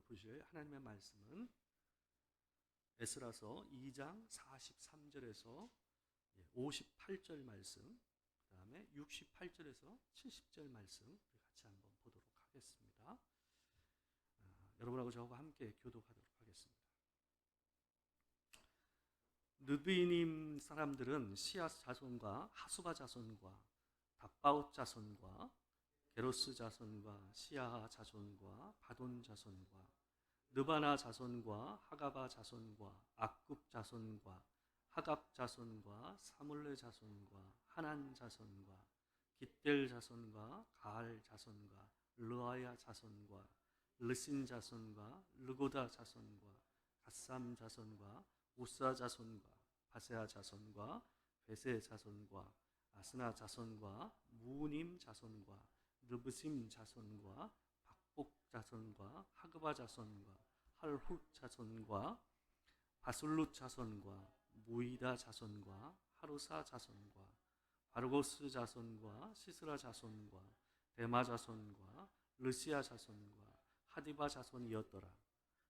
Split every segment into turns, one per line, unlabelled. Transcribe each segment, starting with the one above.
보실 하나님의 말씀은 에스라서 2장 43절에서 58절 말씀, 그 다음에 68절에서 70절 말씀 같이 한번 보도록 하겠습니다. 여러분하고 저하고 함께 교독하도록 하겠습니다. 느비님 사람들은 시앗 자손과 하수바 자손과 답바옷 자손과 게로스 자손과 시아하 자손과 바돈 자손과 느바나 자손과 하가바 자손과 악굽 자손과 하갑 자손과 사물레 자손과 하난 자손과 깃델 자손과 가알 자손과 르아야 자손과 르신 자손과 르고다 자손과 갓삼 자손과 우사 자손과 바세아 자손과 베세 자손과 아스나 자손과 무님 자손과 르브심 자손과 박복 자손과 하그바 자손과 할훗 자손과 바술룻 자손과 무이다 자손과 하루사 자손과 바르고스 자손과 시스라 자손과 데마 자손과 르시아 자손과 하디바 자손이었더라.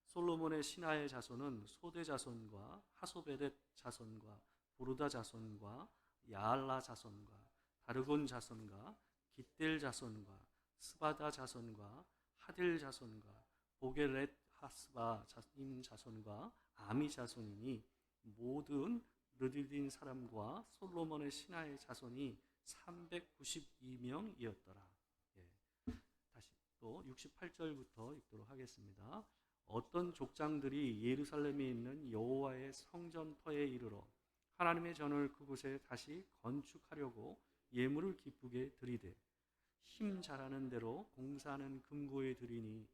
솔로몬의 신하의 자손은 소대 자손과 하소베렛 자손과 부르다 자손과 야알라 자손과 다르곤 자손과 깃델 자손과 스바다 자손과 하딜 자손과 보게렛 하스바 임 자손과 아미 자손이니 모든 르디딘 사람과 솔로몬의 신하의 자손이 392명이었더라. 다시 또 68절부터 읽도록 하겠습니다. 어떤 족장들이 예루살렘에 있는 여호와의 성전터에 이르러 하나님의 전을 그곳에 다시 건축하려고 예물을 기쁘게 드리되 힘 잘하는 대로 공사하는 금고에 드리니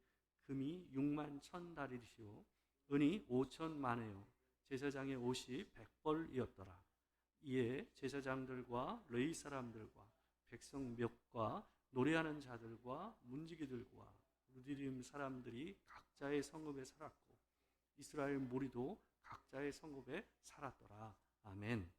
금이 6만 1,000다리시오 은이 5,000만회요 제사장의 옷이 100벌이었더라. 이에 제사장들과 레위 사람들과 백성 몇과 노래하는 자들과 문지기들과 루디림 사람들이 각자의 성읍에 살았고 이스라엘 무리도 각자의 성읍에 살았더라. 아멘.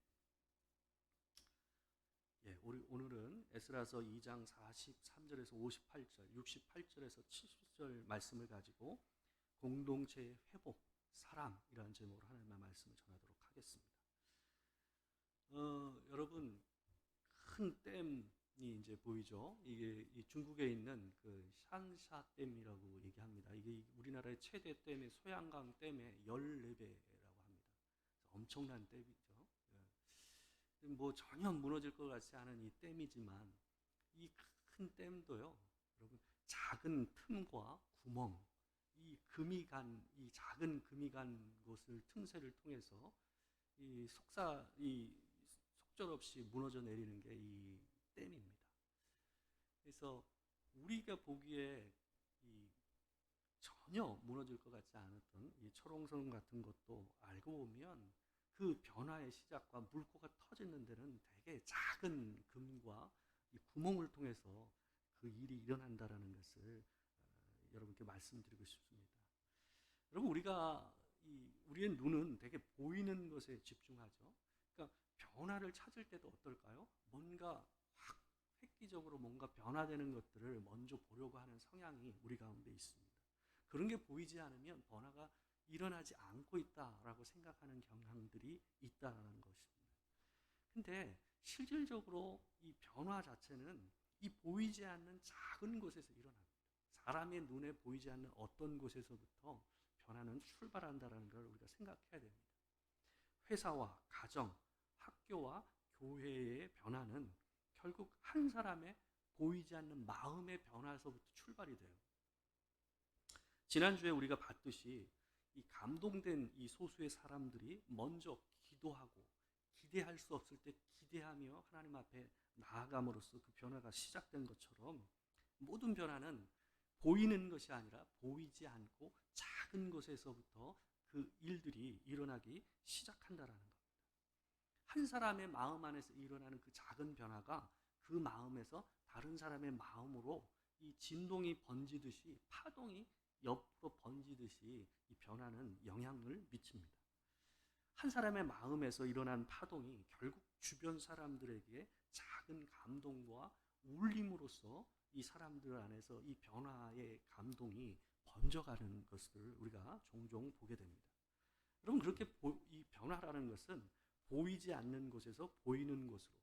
오늘은 에스라서 2장 43절에서 58절, 68절에서 70절 말씀을 가지고 공동체의 회복, 사랑이라는 제목으로 하나님의 말씀을 전하도록 하겠습니다. 여러분 큰 댐이 이제 보이죠? 이게 이 중국에 있는 그 샨샤댐이라고 얘기합니다. 이게 우리나라의 최대 댐의 소양강 댐의 14배라고 합니다. 엄청난 댐이죠. 뭐 전혀 무너질 것 같지 않은 이 댐이지만 이 큰 댐도요, 여러분 작은 틈과 구멍, 이 작은 금이 간 곳을 틈새를 통해서 이 속절없이 무너져 내리는 게 이 댐입니다. 그래서 우리가 보기에 전혀 무너질 것 같지 않았던 이 초롱성 같은 것도 알고 보면 그 변화의 시작과 물꼬가 터지는 데는 되게 작은 금과 이 구멍을 통해서 그 일이 일어난다라는 것을 여러분께 말씀드리고 싶습니다. 여러분 우리의 눈은 되게 보이는 것에 집중하죠. 그러니까 변화를 찾을 때도 어떨까요? 뭔가 확 획기적으로 뭔가 변화되는 것들을 먼저 보려고 하는 성향이 우리 가운데 있습니다. 그런 게 보이지 않으면 변화가 일어나지 않고 있다라고 생각하는 경향들이 있다는 것입니다. 근데 실질적으로 이 변화 자체는 이 보이지 않는 작은 곳에서 일어납니다. 사람의 눈에 보이지 않는 어떤 곳에서부터 변화는 출발한다는 걸 우리가 생각해야 됩니다. 회사와 가정, 학교와 교회의 변화는 결국 한 사람의 보이지 않는 마음의 변화에서부터 출발이 돼요. 지난주에 우리가 봤듯이 이 감동된 이 소수의 사람들이 먼저 기도하고 기대할 수 없을 때 기대하며 하나님 앞에 나아감으로써 그 변화가 시작된 것처럼 모든 변화는 보이는 것이 아니라 보이지 않고 작은 곳에서부터 그 일들이 일어나기 시작한다라는 겁니다. 한 사람의 마음 안에서 일어나는 그 작은 변화가 그 마음에서 다른 사람의 마음으로 이 진동이 번지듯이 파동이 옆으로 번지듯이 이 변화는 영향을 미칩니다. 한 사람의 마음에서 일어난 파동이 결국 주변 사람들에게 작은 감동과 울림으로써 이 사람들 안에서 이 변화의 감동이 번져가는 것을 우리가 종종 보게 됩니다. 여러분, 그렇게 이 변화라는 것은 보이지 않는 곳에서 보이는 곳으로,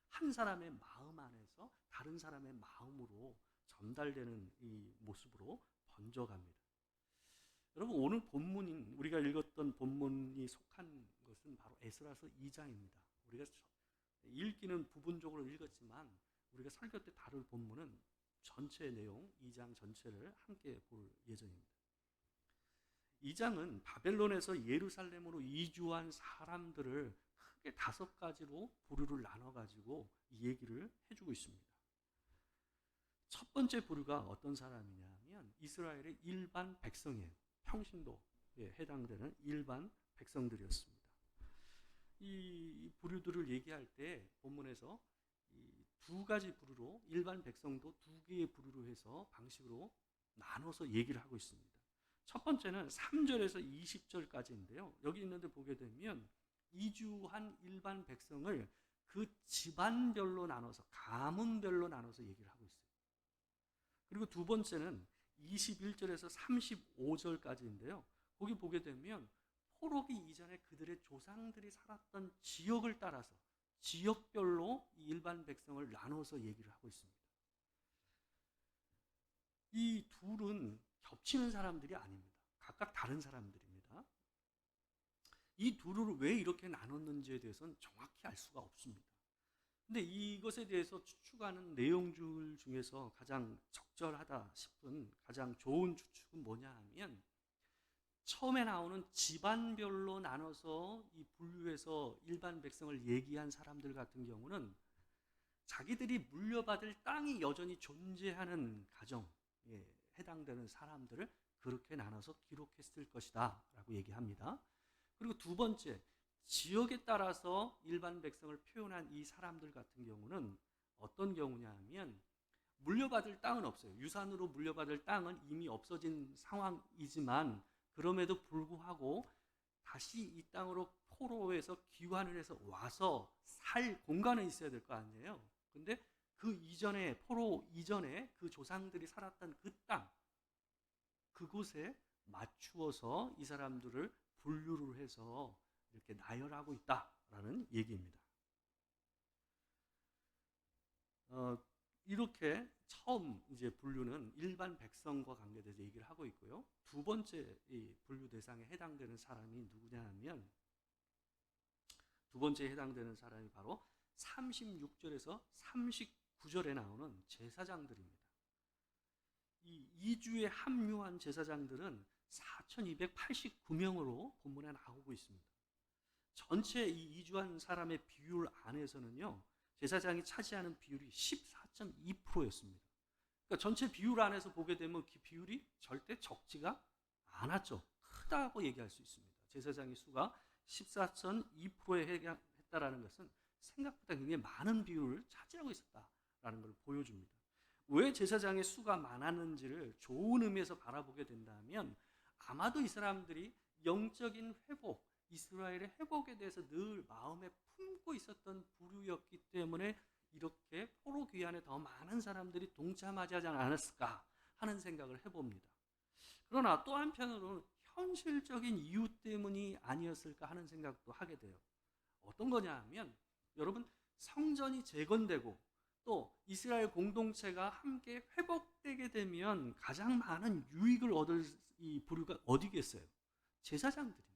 한 사람의 마음 안에서 다른 사람의 마음으로 전달되는 이 모습으로 번져갑니다. 여러분, 오늘 본문인, 우리가 읽었던 본문이 속한 것은 바로 에스라서 2장입니다. 우리가 읽기는 부분적으로 읽었지만 우리가 설교 때 다룰 본문은 전체 내용 2장 전체를 함께 볼 예정입니다. 2장은 바벨론에서 예루살렘으로 이주한 사람들을 크게 5가지로 부류를 나눠가지고 이 얘기를 해주고 있습니다. 첫 번째 부류가 어떤 사람이냐면 이스라엘의 일반 백성이에요. 평신도에 해당되는 일반 백성들이었습니다. 이 부류들을 얘기할 때 본문에서 이 2가지 부류로, 일반 백성도 2개의 부류로 해서 방식으로 나눠서 얘기를 하고 있습니다. 첫 번째는 3절에서 20절까지인데요. 여기 있는데 보게 되면 이주한 일반 백성을 그 집안별로 나눠서, 가문별로 나눠서 얘기를 하고 있어요. 그리고 두 번째는 21절에서 35절까지인데요. 거기 보게 되면 포로기 이전에 그들의 조상들이 살았던 지역을 따라서 지역별로 이 일반 백성을 나눠서 얘기를 하고 있습니다. 이 둘은 겹치는 사람들이 아닙니다. 각각 다른 사람들입니다. 이 둘을 왜 이렇게 나눴는지에 대해서는 정확히 알 수가 없습니다. 근데 이것에 대해서 추측하는 내용들 중에서 가장 적절하다 싶은 가장 좋은 추측은 뭐냐 하면, 처음에 나오는 집안별로 나눠서 이 분류해서 일반 백성을 얘기한 사람들 같은 경우는 자기들이 물려받을 땅이 여전히 존재하는 가정에 해당되는 사람들을 그렇게 나눠서 기록했을 것이다 라고 얘기합니다. 그리고 두 번째, 지역에 따라서 일반 백성을 표현한 이 사람들 같은 경우는 어떤 경우냐 하면, 물려받을 땅은 없어요. 유산으로 물려받을 땅은 이미 없어진 상황이지만 그럼에도 불구하고 다시 이 땅으로 포로에서 귀환을 해서 와서 살 공간은 있어야 될 거 아니에요. 근데 그 이전에, 포로 이전에 그 조상들이 살았던 그 땅, 그곳에 맞추어서 이 사람들을 분류를 해서 이렇게 나열하고 있다라는 얘기입니다. 이렇게 처음 이제 분류는 일반 백성과 관계돼서 얘기를 하고 있고요. 두 번째 이 분류 대상에 해당되는 사람이 누구냐 하면, 두 번째에 해당되는 사람이 바로 36절에서 39절에 나오는 제사장들입니다. 이 이주에 합류한 제사장들은 4289명으로 본문에 나오고 있습니다. 전체 이 이주한 사람의 비율 안에서는요, 제사장이 차지하는 비율이 14.2%였습니다. 그러니까 전체 비율 안에서 보게 되면 그 비율이 절대 적지가 않았죠. 크다고 얘기할 수 있습니다. 제사장의 수가 14.2%에 해당했다는 것은 생각보다 굉장히 많은 비율을 차지하고 있었다라는 걸 보여줍니다. 왜 제사장의 수가 많았는지를 좋은 의미에서 바라보게 된다면, 아마도 이 사람들이 영적인 회복, 이스라엘의 회복에 대해서 늘 마음에 품고 있었던 부류였기 때문에 이렇게 포로 귀환에 더 많은 사람들이 동참하지 않았을까 하는 생각을 해봅니다. 그러나 또 한편으로는 현실적인 이유 때문이 아니었을까 하는 생각도 하게 돼요. 어떤 거냐 하면, 여러분, 성전이 재건되고 또 이스라엘 공동체가 함께 회복되게 되면 가장 많은 유익을 얻을 이 부류가 어디겠어요? 제사장들입니다.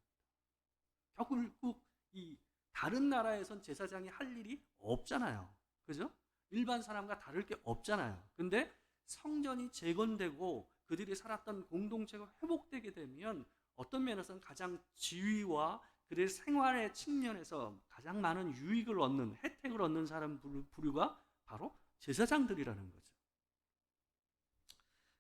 결국 이 다른 나라에선 제사장이 할 일이 없잖아요. 그죠? 일반 사람과 다를 게 없잖아요. 근데 성전이 재건되고 그들이 살았던 공동체가 회복되게 되면 어떤 면에서는 가장 지위와 그들의 생활의 측면에서 가장 많은 유익을 얻는, 혜택을 얻는 사람 부류가 바로 제사장들이라는 거죠.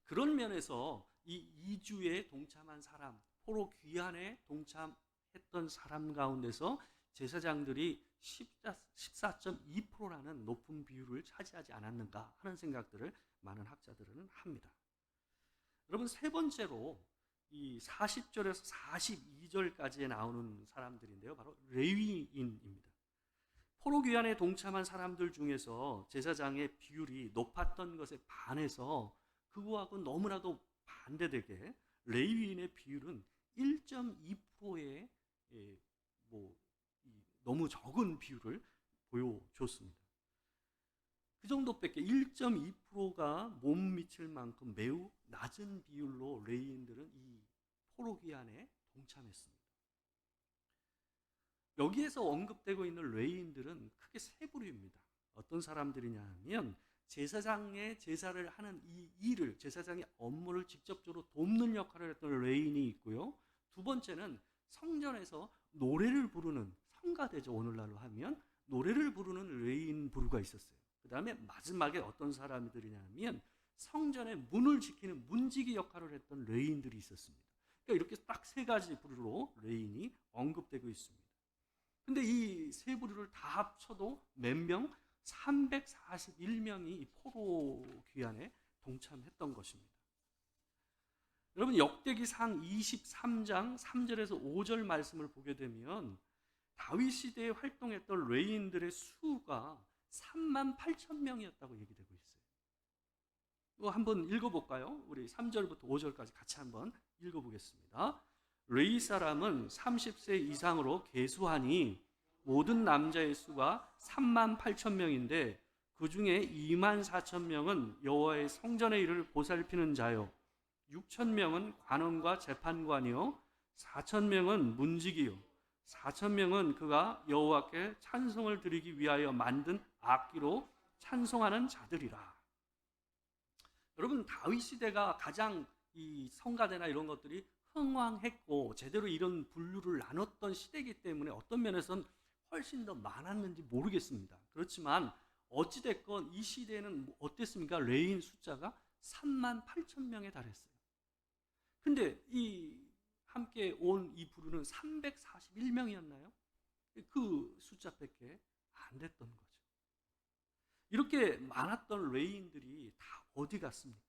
그런 면에서 이 이주에 동참한 사람, 포로 귀환에 동참했던 사람 가운데서 제사장들이 14.2%라는 높은 비율을 차지하지 않았는가 하는 생각들을 많은 학자들은 합니다. 여러분, 세 번째로 이 40절에서 42절까지에 나오는 사람들인데요, 바로 레위인입니다. 포로귀환에 동참한 사람들 중에서 제사장의 비율이 높았던 것에 반해서 그거하고 너무나도 반대되게 레위인의 비율은 1.2%의 너무 적은 비율을 보여줬습니다. 그 정도밖에 1.2%가 못 미칠 만큼 매우 낮은 비율로 레위인들은 이 포로귀환에 동참했습니다. 여기에서 언급되고 있는 레위인들은 크게 세 부류입니다. 어떤 사람들이냐 하면 제사장의 제사를 하는 이 일을, 제사장의 업무를 직접적으로 돕는 역할을 했던 레위인이 있고요. 두 번째는 성전에서 노래를 부르는, 성가대죠, 오늘날로 하면 노래를 부르는 레위인 부류가 있었어요. 그 다음에 마지막에 어떤 사람들이냐 하면 성전의 문을 지키는 문지기 역할을 했던 레위인들이 있었습니다. 그러니까 이렇게 딱 세 가지 부류로 레위인이 언급되고 있습니다. 근데 이 세 부류를 다 합쳐도 몇 명? 341명이 이 포로 귀환에 동참했던 것입니다. 여러분, 역대기상 23장 3절에서 5절 말씀을 보게 되면 다윗 시대에 활동했던 레위인들의 수가 38,000명이었다고 얘기되고 있어요. 이거 한번 읽어볼까요? 우리 3절부터 5절까지 같이 한번 읽어보겠습니다. 레위 사람은 30세 이상으로 계수하니 모든 남자의 수가 38,000명인데 그 중에 24,000명은 여호와의 성전의 일을 보살피는 자요, 6,000명은 관원과 재판관이요, 4,000명은 문지기요, 4,000명은 그가 여호와께 찬송을 드리기 위하여 만든 악기로 찬송하는 자들이라. 여러분, 다윗 시대가 가장 이 성가대나 이런 것들이 흥왕했고 제대로 이런 분류를 나눴던 시대이기 때문에 어떤 면에서는 훨씬 더 많았는지 모르겠습니다. 그렇지만 어찌됐건 이 시대에는 어땠습니까? 레위인 숫자가 38,000명에 달했어요. 근데 이 함께 온 이 부류는 341명이었나요? 그 숫자밖에 안 됐던 거죠. 이렇게 많았던 레위인들이 다 어디 갔습니까?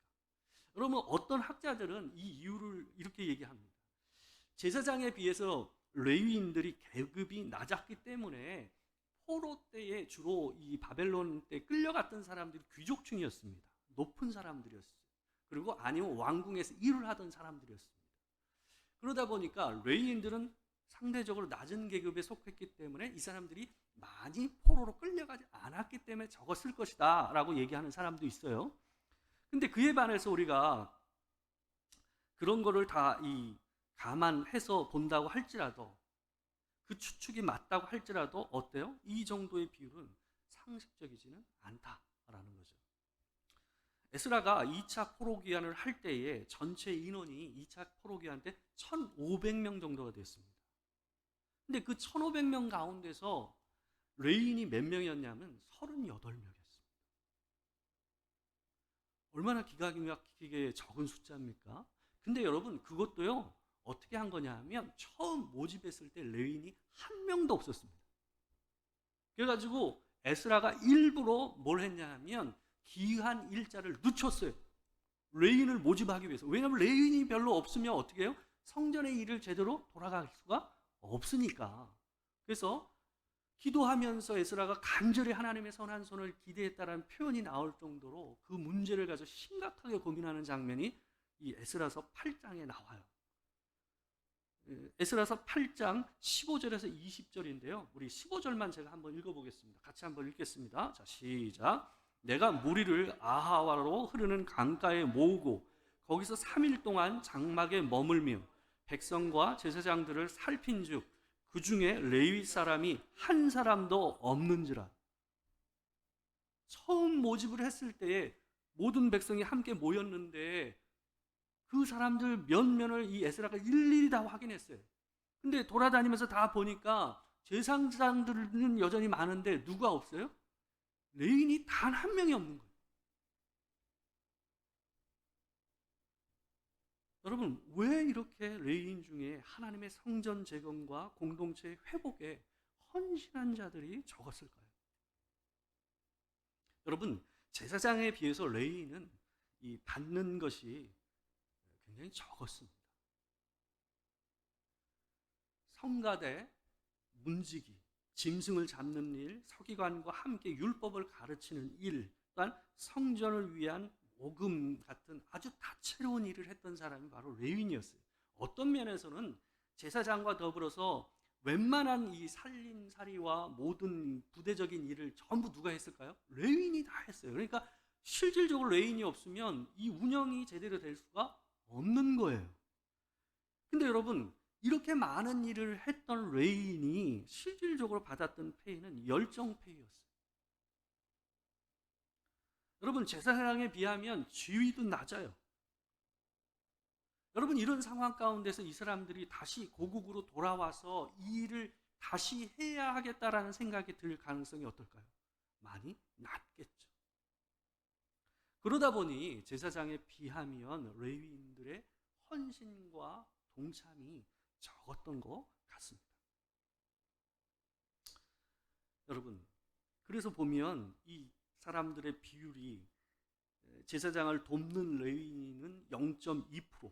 여러분, 어떤 학자들은 이 이유를 이렇게 얘기합니다. 제사장에 비해서 레위인들이 계급이 낮았기 때문에 포로 때에 주로 이 바벨론 때 끌려갔던 사람들이 귀족층이었습니다. 높은 사람들이었어요. 그리고 아니면 왕궁에서 일을 하던 사람들이었습니다. 그러다 보니까 레위인들은 상대적으로 낮은 계급에 속했기 때문에 이 사람들이 많이 포로로 끌려가지 않았기 때문에 적었을 것이다 라고 얘기하는 사람도 있어요. 근데 그에 반해서 우리가 그런 거를 다 감안해서 본다고 할지라도, 그 추측이 맞다고 할지라도 어때요? 이 정도의 비율은 상식적이지는 않다라는 거죠. 에스라가 2차 포로기환을 할 때에 전체 인원이 2차 포로기환 때 1,500명 정도가 됐습니다. 근데 그 1,500명 가운데서 레위인이 몇 명이었냐면 38명이었습니다. 얼마나 기가 막히게 적은 숫자입니까? 근데 여러분, 그것도요 어떻게 한 거냐 하면 처음 모집했을 때 레위인이 한 명도 없었습니다. 그래가지고 에스라가 일부러 뭘 했냐 하면 기한 일자를 늦췄어요. 레위인을 모집하기 위해서. 왜냐하면 레위인이 별로 없으면 어떻게 해요? 성전의 일을 제대로 돌아갈 수가 없으니까. 그래서 기도하면서 에스라가 간절히 하나님의 선한 손을 기대했다라는 표현이 나올 정도로 그 문제를 가지고 심각하게 고민하는 장면이 이 에스라서 8장에 나와요. 에스라서 8장 15절에서 20절인데요. 우리 15절만 제가 한번 읽어보겠습니다. 같이 한번 읽겠습니다. 자, 시작. 내가 무리를 아하와로 흐르는 강가에 모으고 거기서 3일 동안 장막에 머물며 백성과 제사장들을 살핀즉 그 중에 레위 사람이 한 사람도 없는지라. 처음 모집을 했을 때에 모든 백성이 함께 모였는데 그 사람들 면면을 이 에스라가 일일이 다 확인했어요. 근데 돌아다니면서 다 보니까 제사장들은 여전히 많은데 누가 없어요? 레위인이 단 한 명이 없는 거예요. 여러분, 왜 이렇게 레위인 중에 하나님의 성전 재건과 공동체 회복에 헌신한 자들이 적었을까요? 여러분, 제사장에 비해서 레위인은 이 받는 것이 굉장히 적었습니다. 성가대, 문지기, 짐승을 잡는 일, 서기관과 함께 율법을 가르치는 일, 또한 성전을 위한 모금 같은 아주 다채로운 일을 했던 사람이 바로 레위인이었어요. 어떤 면에서는 제사장과 더불어서 웬만한 이 살림살이와 모든 부대적인 일을 전부 누가 했을까요? 레위인이 다 했어요. 그러니까 실질적으로 레위인이 없으면 이 운영이 제대로 될 수가 없는 거예요. 근데 여러분, 이렇게 많은 일을 했던 레위인이 실질적으로 받았던 페이는 열정 페이였어요. 여러분, 제사장에 비하면 지위도 낮아요. 여러분, 이런 상황 가운데서 이 사람들이 다시 고국으로 돌아와서 이 일을 다시 해야 하겠다라는 생각이 들 가능성이 어떨까요? 많이 낮겠죠. 그러다 보니 제사장에 비하면 레위인들의 헌신과 동참이 적었던 것 같습니다. 여러분, 그래서 보면 이 사람들의 비율이 제사장을 돕는 레위인은 0.2%,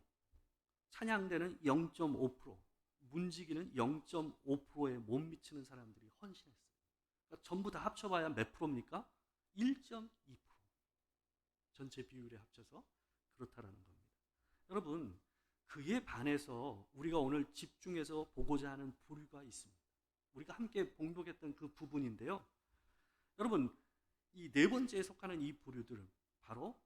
찬양대는 0.5%, 문지기는 0.5%에 못 미치는 사람들이 헌신했어요. 그러니까 전부 다 합쳐봐야 몇 프로입니까? 1.2%. 전체 비율에 합쳐서 그렇다라는 겁니다. 여러분, 그에 반해서 우리가 오늘 집중해서 보고자 하는 부류가 있습니다. 우리가 함께 봉독했던 그 부분인데요. 여러분, 이 네 번째에 속하는 이 부류들은 바로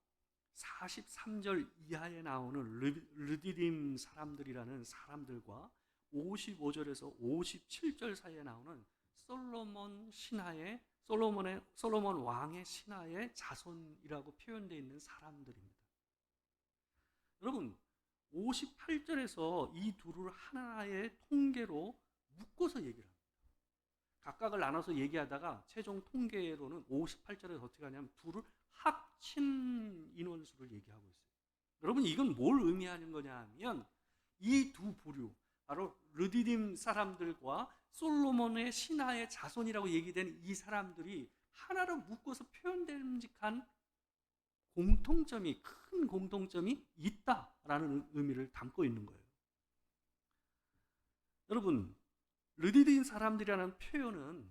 43절 이하에 나오는 르디딤 사람들이라는 사람들과 55절에서 57절 사이에 나오는 솔로몬 왕의 신하의 자손이라고 표현되어 있는 사람들입니다. 여러분, 58절에서 이 둘을 하나의 통계로 묶어서 얘기를 합니다. 각각을 나눠서 얘기하다가 최종 통계로는 58절에서 어떻게 하냐면 둘을 합친 인원수를 얘기하고 있어요. 여러분, 이건 뭘 의미하는 거냐 하면 이 두 부류, 바로 르디딤 사람들과 솔로몬의 신하의 자손이라고 얘기된 이 사람들이 하나로 묶어서 표현됨직한 큰 공통점이 있다라는 의미를 담고 있는 거예요. 여러분, 르디딤 사람들이라는 표현은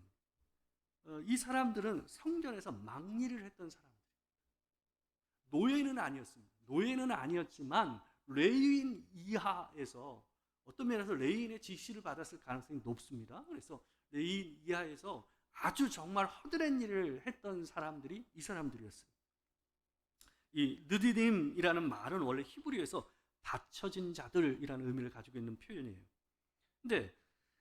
이 사람들은 성전에서 막일을 했던 사람들, 노예는 아니었습니다. 노예는 아니었지만 레위인 이하에서 어떤 면에서 레위인의 지시를 받았을 가능성이 높습니다. 그래서 레위인 이하에서 아주 정말 허드렛 일을 했던 사람들이 이 사람들이었어요. 이 르디딤이라는 말은 원래 히브리어에서 받쳐진 자들이라는 의미를 가지고 있는 표현이에요. 근데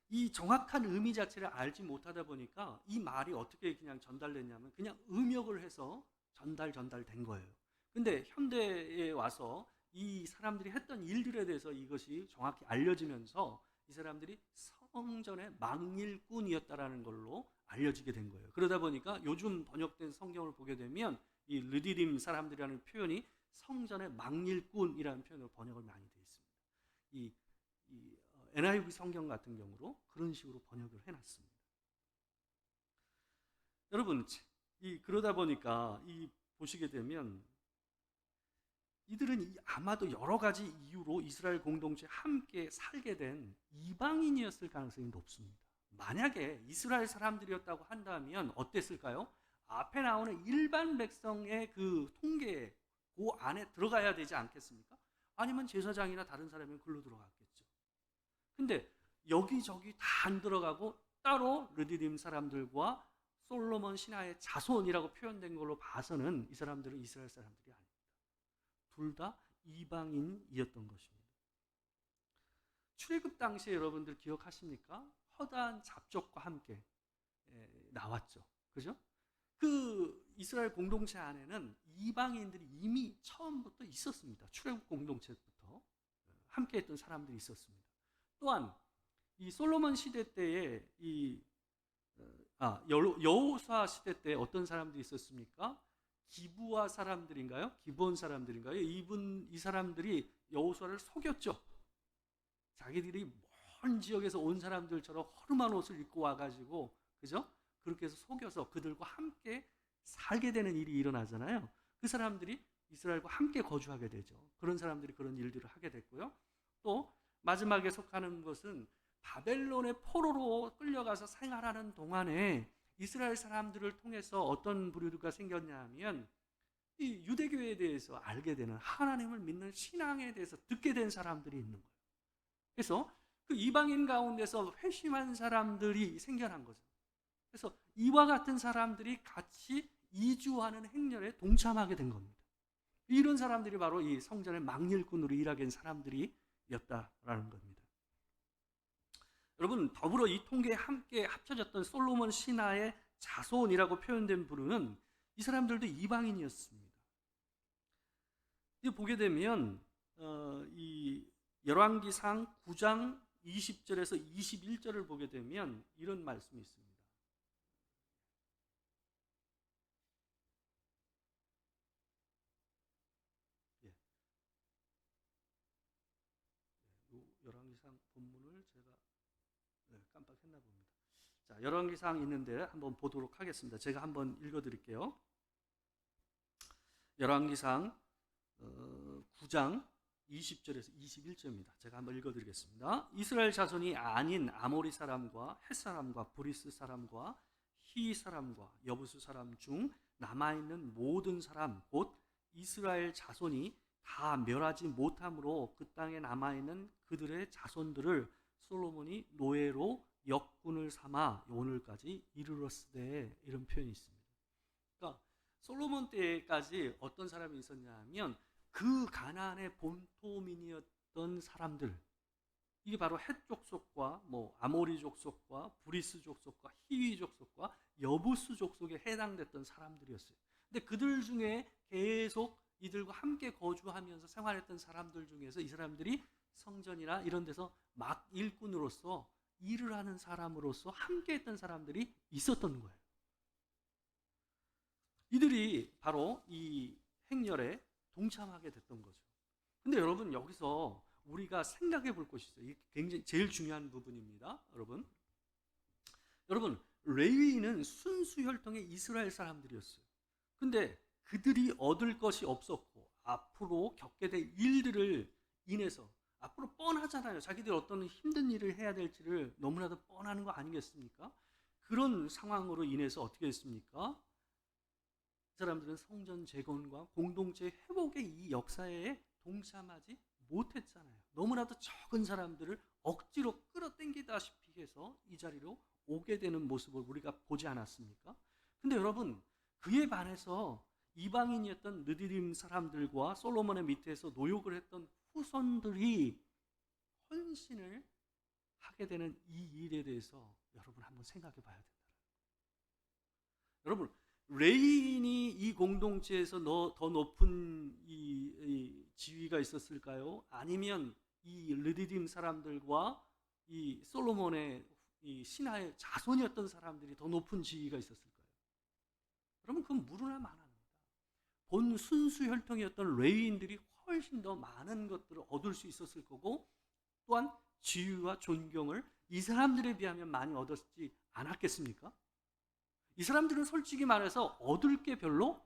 이 정확한 의미 자체를 알지 못하다 보니까 이 말이 어떻게 그냥 전달됐냐면 그냥 음역을 해서 전달된 거예요. 근데 현대에 와서 이 사람들이 했던 일들에 대해서 이것이 정확히 알려지면서 이 사람들이 성전의 막일꾼이었다라는 걸로 알려지게 된 거예요. 그러다 보니까 요즘 번역된 성경을 보게 되면 이 르디딤 사람들이라는 표현이 성전의 막일꾼이라는 표현으로 번역을 많이 되어 있습니다. 이 NIV 성경 같은 경우로 그런 식으로 번역을 해놨습니다. 여러분, 그러다 보니까 보시게 되면 이들은 아마도 여러 가지 이유로 이스라엘 공동체에 함께 살게 된 이방인이었을 가능성이 높습니다. 만약에 이스라엘 사람들이었다고 한다면 어땠을까요? 앞에 나오는 일반 백성의 그 통계에 그 안에 들어가야 되지 않겠습니까? 아니면 제사장이나 다른 사람이 글로 들어갔겠죠. 근데 여기저기 다 안 들어가고 따로 르디딤 사람들과 솔로몬 신하의 자손이라고 표현된 걸로 봐서는 이 사람들은 이스라엘 사람들이 아닙니다. 둘 다 이방인이었던 것입니다. 출애굽 당시에 여러분들 기억하십니까? 허다한 잡족과 함께 나왔죠. 그죠? 그 이스라엘 공동체 안에는 이방인들이 이미 처음부터 있었습니다. 출애굽 공동체부터 함께 했던 사람들이 있었습니다. 또한 이 솔로몬 시대 때에 여호수아 시대 때 어떤 사람들이 있었습니까? 기브아 사람들인가요? 기브온 사람들인가요? 이 사람들이 여호수아를 속였죠. 자기들이 먼 지역에서 온 사람들처럼 허름한 옷을 입고 와가지고, 그죠? 그렇게 해서 속여서 그들과 함께 살게 되는 일이 일어나잖아요. 그 사람들이 이스라엘과 함께 거주하게 되죠. 그런 사람들이 그런 일들을 하게 됐고요. 또 마지막에 속하는 것은 바벨론의 포로로 끌려가서 생활하는 동안에 이스라엘 사람들을 통해서 어떤 부류가 생겼냐 하면 이 유대교에 대해서 알게 되는, 하나님을 믿는 신앙에 대해서 듣게 된 사람들이 있는 거예요. 그래서 그 이방인 가운데서 회심한 사람들이 생겨난 거죠. 그래서 이와 같은 사람들이 같이 이주하는 행렬에 동참하게 된 겁니다. 이런 사람들이 바로 이 성전의 막일꾼으로 일하게 된 사람들이었다라는 겁니다. 여러분, 더불어 이 통계에 함께 합쳐졌던 솔로몬 신하의 자손이라고 표현된 부류는 이 사람들도 이방인이었습니다. 보게 되면 이 열왕기상 9장 20절에서 21절을 보게 되면 이런 말씀이 있습니다. 열왕기상 본문을 제가 깜빡했나 봅니다. 자, 열왕기상 있는데 한번 보도록 하겠습니다. 제가 한번 읽어드릴게요. 열왕기상 9장 20절에서 21절입니다. 제가 한번 읽어드리겠습니다. 이스라엘 자손이 아닌 아모리 사람과 헷 사람과 브리스 사람과 히 사람과 여부수 사람 중 남아있는 모든 사람 곧 이스라엘 자손이 다 멸하지 못함으로 그 땅에 남아있는 그들의 자손들을 솔로몬이 노예로 역군을 삼아 오늘까지 이르렀으되, 이런 표현이 있습니다. 그러니까 솔로몬 때까지 어떤 사람이 있었냐 하면 그 가나안의 본토민이었던 사람들, 이게 바로 헷 족속과 아모리 족속과 브리스 족속과 히위 족속과 여부스 족속에 해당됐던 사람들이었어요. 근데 그들 중에 계속 이들과 함께 거주하면서 생활했던 사람들 중에서 이 사람들이 성전이나 이런 데서 막 일꾼으로서 일을 하는 사람으로서 함께 했던 사람들이 있었던 거예요. 이들이 바로 이 행렬에 동참하게 됐던 거죠. 근데 여러분, 여기서 우리가 생각해 볼 것이 있어요. 이게 굉장히 제일 중요한 부분입니다. 여러분, 레위인은 순수 혈통의 이스라엘 사람들이었어요. 근데 그들이 얻을 것이 없었고 앞으로 겪게 될 일들을 인해서, 앞으로 뻔하잖아요. 자기들이 어떤 힘든 일을 해야 될지를 너무나도 뻔한 거 아니겠습니까? 그런 상황으로 인해서 어떻게 했습니까? 이 사람들은 성전 재건과 공동체 회복의 이 역사에 동참하지 못했잖아요. 너무나도 적은 사람들을 억지로 끌어당기다시피 해서 이 자리로 오게 되는 모습을 우리가 보지 않았습니까? 근데 여러분, 그에 반해서 이방인이었던 느디림 사람들과 솔로몬의 밑에서 노역을 했던 후손들이 헌신을 하게 되는 이 일에 대해서 여러분 한번 생각해 봐야 된다. 여러분, 레위인이 이 공동체에서 더 높은 이 지위가 있었을까요? 아니면 이 느디림 사람들과 이 솔로몬의 이 신하의 자손이었던 사람들이 더 높은 지위가 있었을까요? 여러분, 그건 무르나 많아요. 본 순수 혈통이었던 레위인들이 훨씬 더 많은 것들을 얻을 수 있었을 거고, 또한 지위와 존경을 이 사람들에 비하면 많이 얻었지 않았겠습니까? 이 사람들은 솔직히 말해서 얻을 게 별로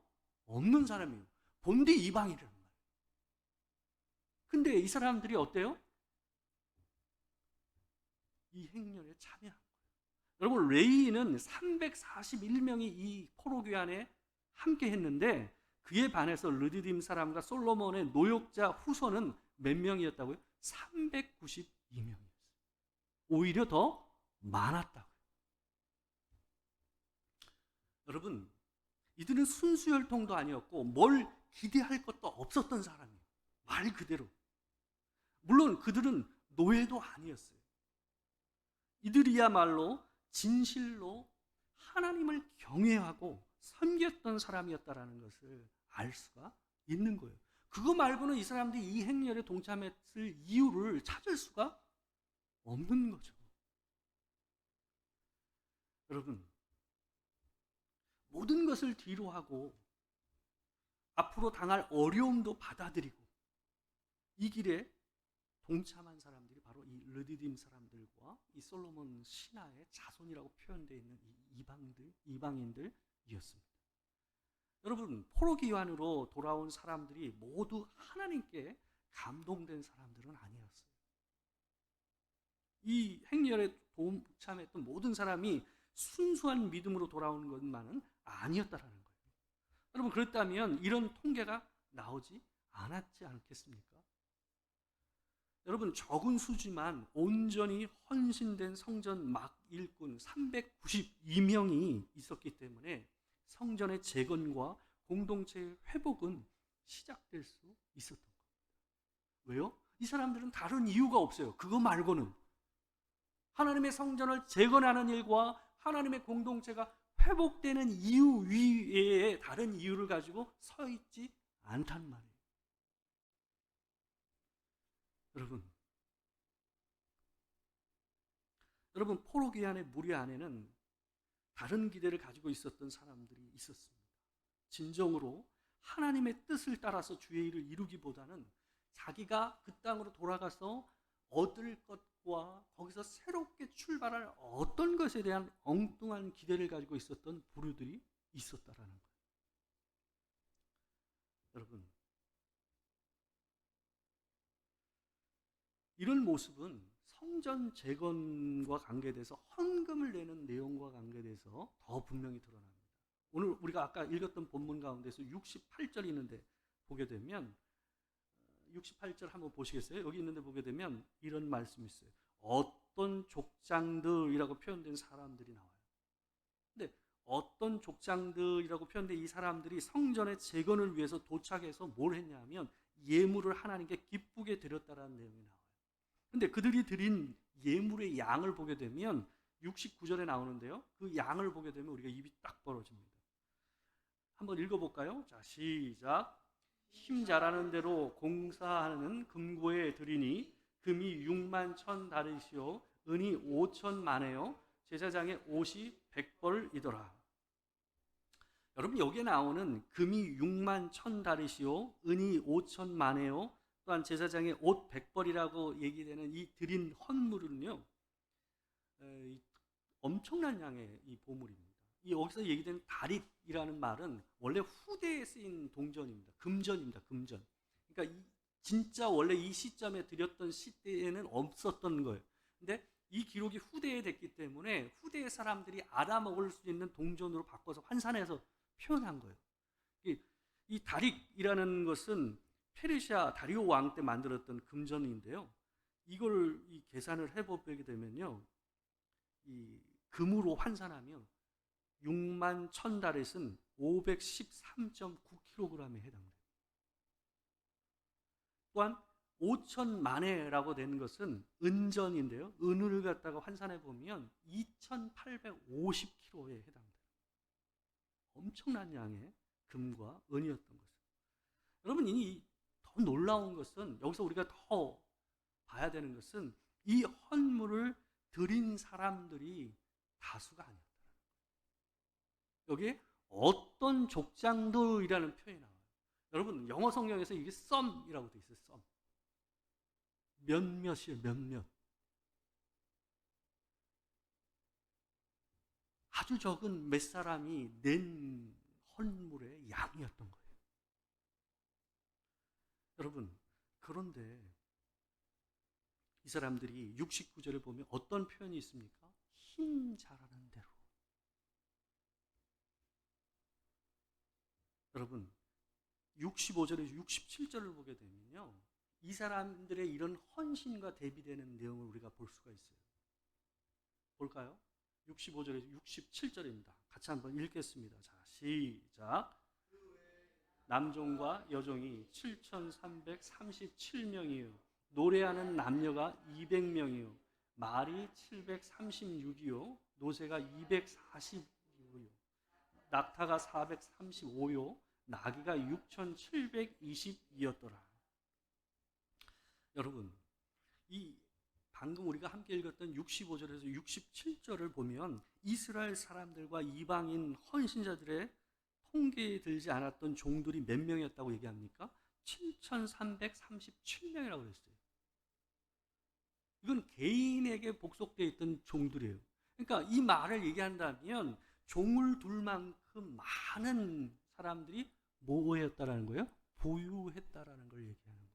없는 사람이에요. 본디 이방이라는 말이에요. 근데 이 사람들이 어때요? 이 행렬에 참여한 거예요. 여러분, 레위인은 341명이 이 포로귀 안에 함께 했는데, 그에 반해서 르디딤 사람과 솔로몬의 노역자 후손은 몇 명이었다고요? 392명이었어요. 오히려 더 많았다고요. 여러분, 이들은 순수 혈통도 아니었고 뭘 기대할 것도 없었던 사람이에요. 말 그대로. 물론 그들은 노예도 아니었어요. 이들이야말로 진실로 하나님을 경외하고 섬겼던 사람이었다라는 것을 알 수가 있는 거예요. 그거 말고는 이 사람들이 이 행렬에 동참했을 이유를 찾을 수가 없는 거죠. 여러분, 모든 것을 뒤로하고 앞으로 당할 어려움도 받아들이고 이 길에 동참한 사람들이 바로 이 르디딤 사람들과 이 솔로몬 신하의 자손이라고 표현되어 있는 이 이방인들이었습니다. 여러분, 포로기환으로 돌아온 사람들이 모두 하나님께 감동된 사람들은 아니었어요. 이 행렬에 동참했던 모든 사람이 순수한 믿음으로 돌아오는 것만은 아니었다라는 거예요. 여러분, 그렇다면 이런 통계가 나오지 않았지 않겠습니까? 여러분, 적은 수지만 온전히 헌신된 성전 막 일꾼 392명이 있었기 때문에 성전의 재건과 공동체의 회복은 시작될 수 있었던 겁니다. 왜요? 이 사람들은 다른 이유가 없어요. 그거 말고는 하나님의 성전을 재건하는 일과 하나님의 공동체가 회복되는 이유 위에 다른 이유를 가지고 서 있지 않단 말이에요. 여러분, 포로기한의 무리 안에는 다른 기대를 가지고 있었던 사람들이 있었습니다. 진정으로 하나님의 뜻을 따라서 주의 일을 이루기보다는 자기가 그 땅으로 돌아가서 얻을 것과 거기서 새롭게 출발할 어떤 것에 대한 엉뚱한 기대를 가지고 있었던 부류들이 있었다라는 거예요. 여러분, 이런 모습은 성전 재건과 관계돼서 헌금을 내는 내용과 관계돼서 더 분명히 드러납니다. 오늘 우리가 아까 읽었던 본문 가운데서 68절 있는데 보게 되면 68절 한번 보시겠어요? 여기 있는데 보게 되면 이런 말씀이 있어요. 어떤 족장들이라고 표현된 사람들이 나와요. 근데 어떤 족장들이라고 표현된 이 사람들이 성전의 재건을 위해서 도착해서 뭘 했냐면 예물을 하나님께 기쁘게 드렸다라는 내용이 나와요. 근데 그들이 드린 예물의 양을 보게 되면 69절에 나오는데요. 그 양을 보게 되면 우리가 입이 딱 벌어집니다. 한번 읽어볼까요? 자, 시작. 힘 잘하는 대로 공사하는 금고에 드리니 금이 6만 1,000다리시오 은이 5,000만에요 제사장의 옷이 100벌이더라. 여러분, 여기에 나오는 금이 6만 1,000다리시오 은이 5,000만에요 또한 제사장의 옷 100벌이라고 얘기되는 이 드린 헌물은요, 엄청난 양의 이 보물입니다. 이 여기서 얘기되는 다릿이라는 말은 원래 후대에 쓰인 동전입니다. 금전입니다. 금전. 그러니까 진짜 원래 이 시점에 드렸던 시대에는 없었던 거예요. 근데 이 기록이 후대에 됐기 때문에 후대의 사람들이 알아먹을 수 있는 동전으로 바꿔서 환산해서 표현한 거예요. 이 다릿이라는 것은 페르시아 다리오 왕 때 만들었던 금전인데요. 이걸 계산을 해보게 되면요, 이 금으로 환산하면 6만 1,000다렛은 513.9kg에 해당돼요. 또한 5,000만회라고 되는 것은 은전인데요. 은을 갖다가 환산해 보면 2,850kg에 해당돼요. 엄청난 양의 금과 은이었던 것을. 여러분, 이 더 놀라운 것은 여기서 우리가 더 봐야 되는 것은 이 헌물을 드린 사람들이 다수가 아니었다. 여기에 어떤 족장들이라는 표현이 나와요. 여러분, 영어 성경에서 이게 some이라고 돼 있어요. some. 몇몇이에요. 몇몇. 아주 적은 몇 사람이 낸 헌물의 양이었던 거예요. 여러분, 그런데 이 사람들이 69절을 보면 어떤 표현이 있습니까? 힘 잘하는 대로. 여러분, 65절에서 67절을 보게 되면요, 이 사람들의 이런 헌신과 대비되는 내용을 우리가 볼 수가 있어요. 볼까요? 65절에서 67절입니다. 같이 한번 읽겠습니다. 자, 시작. 남종과 여종이 7,337명이요 노래하는 남녀가 200명이요 말이 736이요 노새가 240이요 낙타가 435요 나귀가 6,720이었더라. 여러분, 이 방금 우리가 함께 읽었던 65절에서 67절을 보면 이스라엘 사람들과 이방인 헌신자들의 통계에 들지 않았던 종들이 몇 명이었다고 얘기합니까? 7,337명이라고 그랬어요. 이건 개인에게 복속되어 있던 종들이에요. 그러니까 이 말을 얘기한다면 종을 둘 만큼 많은 사람들이 뭐였다라는 거예요? 보유했다라는 걸 얘기하는 거예요.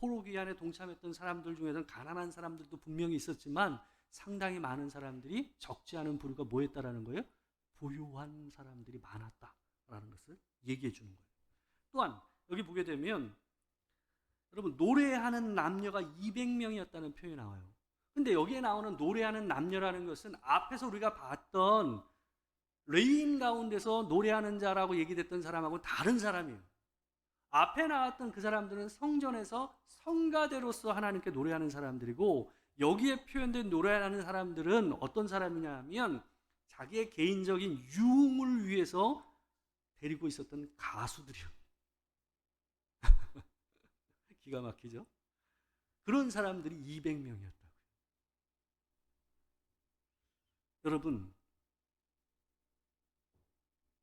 포로 귀환에 동참했던 사람들 중에서는 가난한 사람들도 분명히 있었지만 상당히 많은 사람들이 적지 않은 부류가 뭐였다라는 거예요? 부유한 사람들이 많았다라는 것을 얘기해 주는 거예요. 또한 여기 보게 되면 여러분 노래하는 남녀가 200명이었다는 표현이 나와요. 근데 여기에 나오는 노래하는 남녀라는 것은 앞에서 우리가 봤던 레인 가운데서 노래하는 자라고 얘기됐던 사람하고 다른 사람이에요. 앞에 나왔던 그 사람들은 성전에서 성가대로서 하나님께 노래하는 사람들이고, 여기에 표현된 노래하는 사람들은 어떤 사람이냐 하면 자기의 개인적인 유흥을 위해서 데리고 있었던 가수들이요. 기가 막히죠? 그런 사람들이 200명이었다고요. 여러분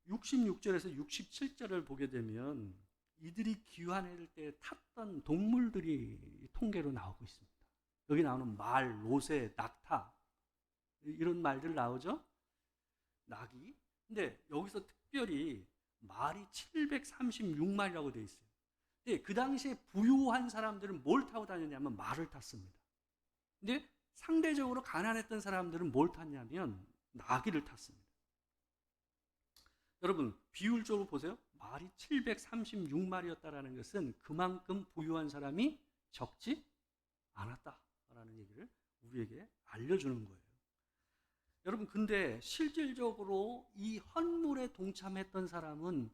66절에서 67절을 보게 되면 이들이 귀환할 때 탔던 동물들이 통계로 나오고 있습니다. 여기 나오는 말, 노새, 낙타 이런 말들 나오죠? 낙이. 근데 여기서 특별히 말이 736마리라고 되어 있어요. 근데 그 당시에 부유한 사람들은 뭘 타고 다녔냐면 말을 탔습니다. 근데 상대적으로 가난했던 사람들은 뭘 탔냐면 나귀를 탔습니다. 여러분 비율적으로 보세요. 말이 736마리였다라는 것은 그만큼 부유한 사람이 적지 않았다라는 얘기를 우리에게 알려주는 거예요. 여러분 근데 실질적으로 이 헌물에 동참했던 사람은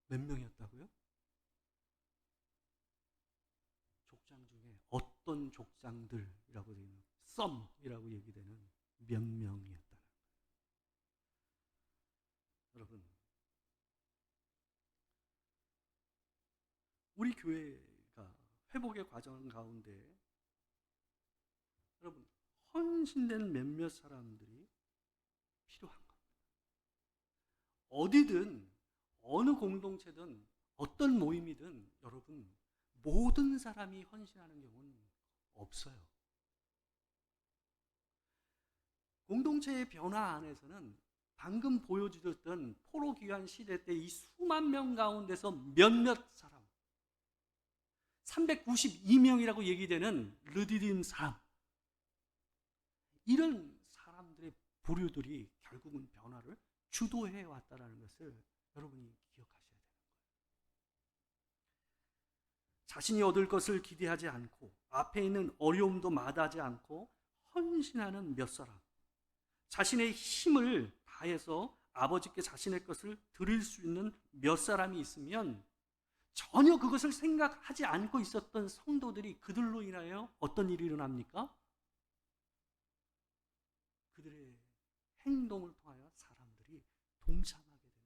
몇 명이었다고요? 족장 중에 어떤 족장들이라고 되는 썸이라고 얘기되는 몇 명이었다는 거예요. 여러분 우리 교회가 회복의 과정 가운데 여러분 헌신된 몇몇 사람들이 필요한 겁니다. 어디든 어느 공동체든 어떤 모임이든 여러분 모든 사람이 헌신하는 경우는 없어요. 공동체의 변화 안에서는 방금 보여주셨던 포로 귀환 시대 때 이 수만 명 가운데서 몇몇 사람 392명이라고 얘기되는 르디딤 사람, 이런 사람들의 부류들이 결국은 변화를 주도해 왔다는 것을 여러분이 기억하셔야 돼요. 자신이 얻을 것을 기대하지 않고 앞에 있는 어려움도 마다하지 않고 헌신하는 몇 사람, 자신의 힘을 다해서 아버지께 자신의 것을 드릴 수 있는 몇 사람이 있으면 전혀 그것을 생각하지 않고 있었던 성도들이 그들로 인하여 어떤 일이 일어납니까? 그들의 행동을 통하여 사람들이 동참하게 되는,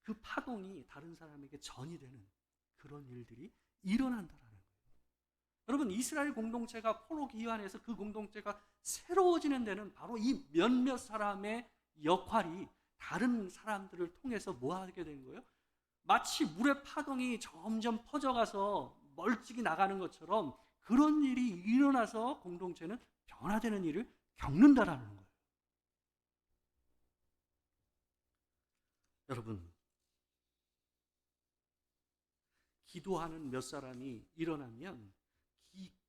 그 파동이 다른 사람에게 전이 되는 그런 일들이 일어난다라는 거예요. 여러분 이스라엘 공동체가 포로 귀환해서 그 공동체가 새로워지는 데는 바로 이 몇몇 사람의 역할이 다른 사람들을 통해서 뭐 하게 된 거예요? 마치 물의 파동이 점점 퍼져가서 멀찍이 나가는 것처럼 그런 일이 일어나서 공동체는 변화되는 일을 겪는다라는 거예요. 여러분 기도하는 몇 사람이 일어나면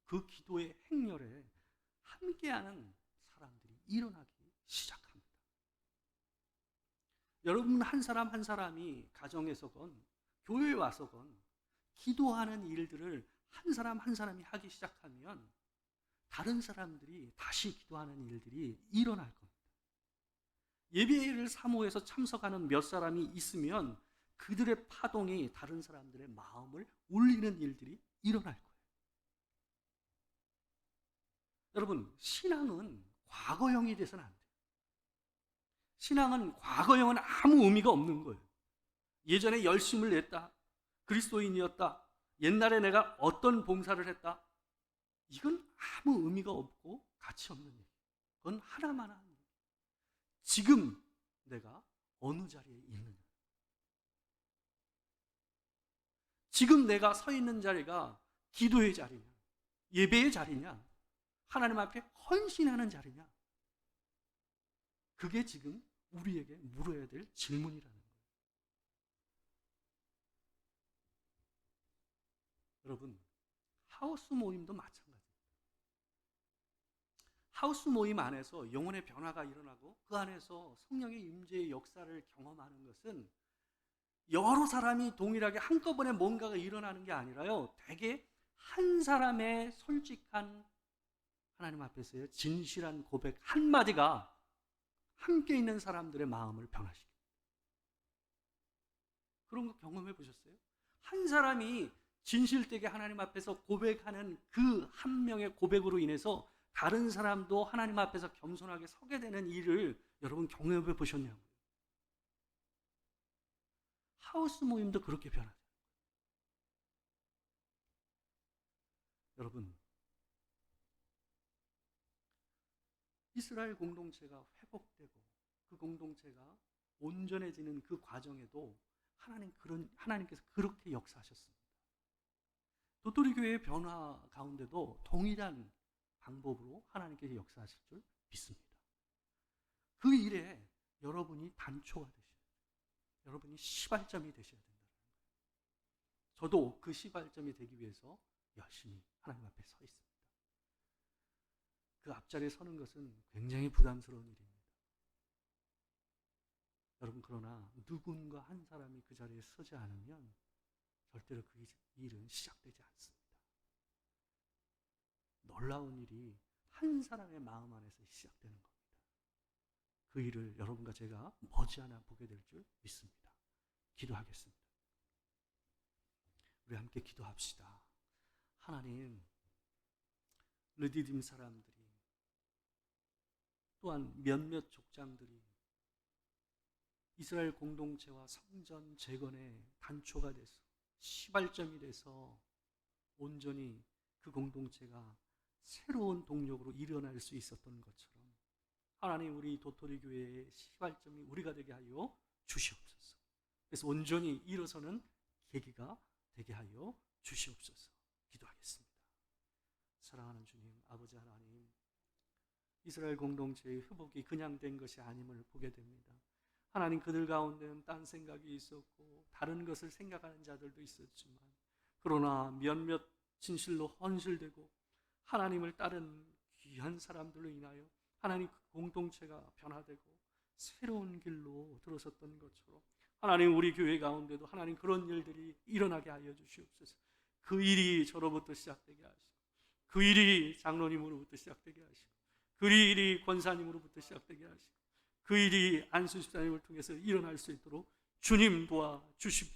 그 기도의 행렬에 함께하는 사람들이 일어나기 시작합니다. 여러분 한 사람 한 사람이 가정에서건 교회에 와서건 기도하는 일들을 한 사람 한 사람이 하기 시작하면 다른 사람들이 다시 기도하는 일들이 일어날 겁니다. 예배를 사모해서 참석하는 몇 사람이 있으면 그들의 파동이 다른 사람들의 마음을 울리는 일들이 일어날 거예요. 여러분 신앙은 과거형이 돼서는 안 돼요. 신앙은 과거형은 아무 의미가 없는 거예요. 예전에 열심을 냈다, 그리스도인이었다, 옛날에 내가 어떤 봉사를 했다, 이건 아무 의미가 없고 가치 없는 얘기. 그건 하나만 하는 얘기. 지금 내가 어느 자리에 있느냐, 지금 내가 서 있는 자리가 기도의 자리냐, 예배의 자리냐, 하나님 앞에 헌신하는 자리냐, 그게 지금 우리에게 물어야 될 질문이라는 거예요. 여러분 하우스 모임도 마찬가지입니다. 하우스 모임 안에서 영혼의 변화가 일어나고 그 안에서 성령의 임재의 역사를 경험하는 것은 여러 사람이 동일하게 한꺼번에 뭔가가 일어나는 게 아니라요, 대개 한 사람의 솔직한 하나님 앞에서의 진실한 고백 한마디가 함께 있는 사람들의 마음을 변화시킵니다. 그런 거 경험해 보셨어요? 한 사람이 진실되게 하나님 앞에서 고백하는 그 한 명의 고백으로 인해서 다른 사람도 하나님 앞에서 겸손하게 서게 되는 일을 여러분 경험해 보셨냐고요? 하우스 모임도 그렇게 변하죠. 여러분, 이스라엘 공동체가 회복되고 그 공동체가 온전해지는 그 과정에도 하나님께서 그렇게 역사하셨습니다. 도토리 교회의 변화 가운데도 동일한 방법으로 하나님께서 역사하실 줄 믿습니다. 그 일에 여러분이 단초가 되셔야 돼요. 여러분이 시발점이 되셔야 된다는 거예요. 저도 그 시발점이 되기 위해서 열심히 하나님 앞에 서 있습니다. 그 앞자리에 서는 것은 굉장히 부담스러운 일입니다. 여러분, 그러나 누군가 한 사람이 그 자리에 서지 않으면 절대로 그 일은 시작되지 않습니다. 놀라운 일이 한 사람의 마음 안에서 시작되는 겁니다. 그 일을 여러분과 제가 머지않아 보게 될 줄 믿습니다. 기도하겠습니다. 우리 함께 기도합시다. 하나님, 르디딤 사람들이 또한 몇몇 족장들이 이스라엘 공동체와 성전 재건의 단초가 돼서 시발점이 돼서 온전히 그 공동체가 새로운 동력으로 일어날 수 있었던 것처럼 하나님, 우리 도토리 교회의 시발점이 우리가 되게 하여 주시옵소서. 그래서 온전히 일어서는 계기가 되게 하여 주시옵소서. 기도하겠습니다. 사랑하는 주님, 아버지 하나님, 이스라엘 공동체의 회복이 그냥 된 것이 아님을 보게 됩니다. 하나님, 그들 가운데는 딴 생각이 있었고 다른 것을 생각하는 자들도 있었지만, 그러나 몇몇 진실로 헌실되고 하나님을 따른 귀한 사람들로 인하여 하나님, 그 공동체가 변화되고 새로운 길로 들어섰던 것처럼 하나님, 우리 교회 가운데도 하나님 그런 일들이 일어나게 하여 주시옵소서. 그 일이 저로부터 시작되게 하시고, 그 일이 장로님으로부터 시작되게 하시고, 그 일이 권사님으로부터 시작되게 하시고, 그 일이 안수 집사님을 통해서 일어날 수 있도록 주님 도와주시고,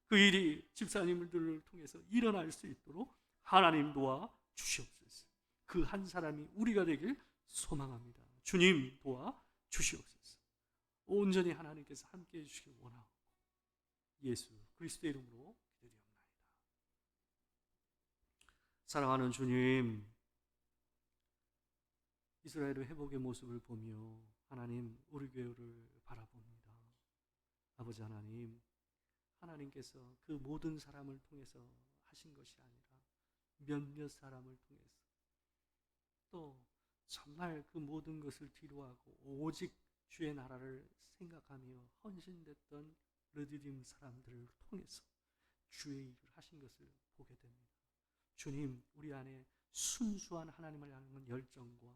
그 일이 집사님들을 통해서 일어날 수 있도록 하나님 도와주시옵소서. 그 한 사람이 우리가 되길 소망합니다. 주님 도와주시옵소서. 온전히 하나님께서 함께해 주시길 원하고 예수 그리스도의 이름으로 기도드리옵나이다. 사랑하는 주님, 이스라엘의 회복의 모습을 보며 하나님, 우리 교회를 바라봅니다. 아버지 하나님, 하나님께서 그 모든 사람을 통해서 하신 것이 아니라 몇몇 사람을 통해서, 또 정말 그 모든 것을 뒤로하고 오직 주의 나라를 생각하며 헌신됐던 르디딤 사람들을 통해서 주의 일을 하신 것을 보게 됩니다. 주님, 우리 안에 순수한 하나님을 향한 열정과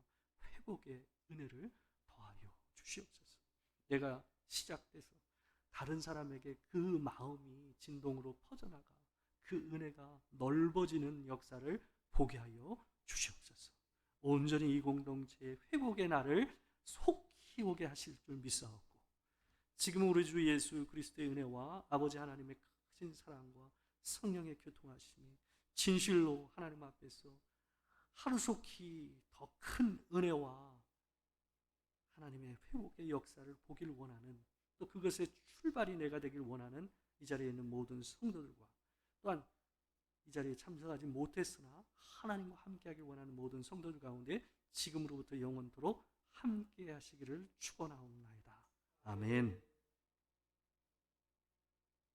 회복의 은혜를 더하여 주시옵소서. 내가 시작돼서 다른 사람에게 그 마음이 진동으로 퍼져나가 그 은혜가 넓어지는 역사를 보게 하여 주시옵소서. 온전히 이 공동체의 회복의 날을 속히 오게 하실 줄 믿사옵고, 지금 우리 주 예수 그리스도의 은혜와 아버지 하나님의 크신 사랑과 성령의 교통하심이 진실로 하나님 앞에서 하루속히 더 큰 은혜와 하나님의 회복의 역사를 보길 원하는, 또 그것의 출발이 내가 되길 원하는 이 자리에 있는 모든 성도들과, 또한 이 자리에 참석하지 못했으나 하나님과 함께하길 원하는 모든 성도들 가운데 지금으로부터 영원토록 함께 하시기를 축원하옵나이다. 아멘.